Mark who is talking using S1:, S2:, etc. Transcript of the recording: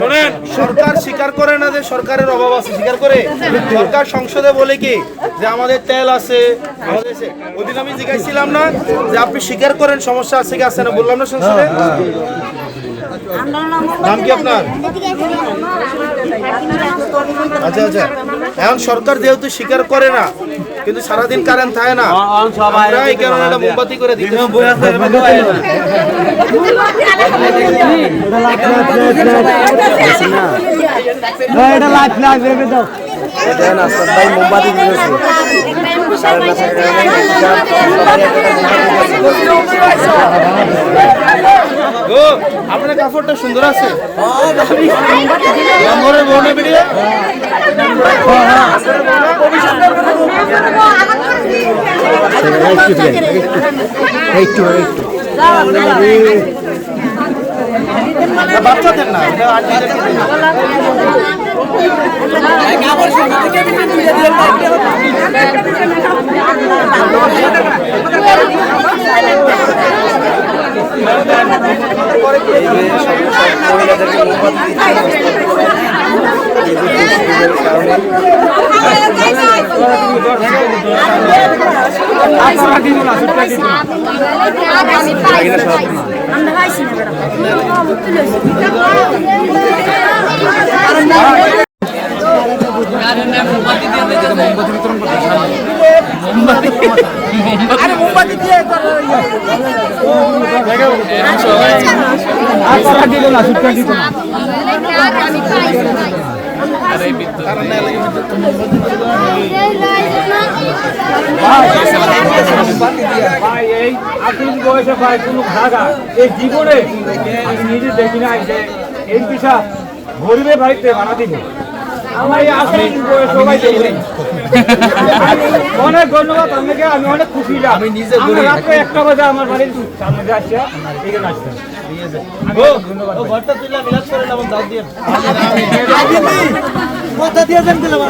S1: শোনেন, সরকার স্বীকার করে না যে সরকারের অভাব আছে, স্বীকার করে। সরকার সংসদে বলে কি যে আমাদের তেল আছে, আমাদের ওইদিন আমি জিজ্ঞাসছিলাম না যে আপনি স্বীকার করেন সমস্যা আছে কি আছে না, বললাম না সংসদে। নাম কি আপনার? আচ্ছা আচ্ছা, এখন সরকার যেহেতু স্বীকার করে না, কিন্তু সারাদিন কারেন্ট থাকে না, আমরা এই কারণে একটা মোমবাতি করে দিই। মোমবাতি আপনার কাপড়টা সুন্দর আছে। বাচ্চাদের না, বয়সে ভাই কোনো খাগা এই জীবনে আমি নিজে দেখি না যে এই পিসা গরিবের বাড়িতে বানা দিবে। আমার এই আসলে সবাই দেখি অনেক ধন্যবাদ আপনাকে, আমি অনেক খুশি। আমি নিজে রাত্রে 1টা বাজে আমার বাড়ির সামনে আসছে এখানে আসছে। কথা দিয়েছেন দিলাম।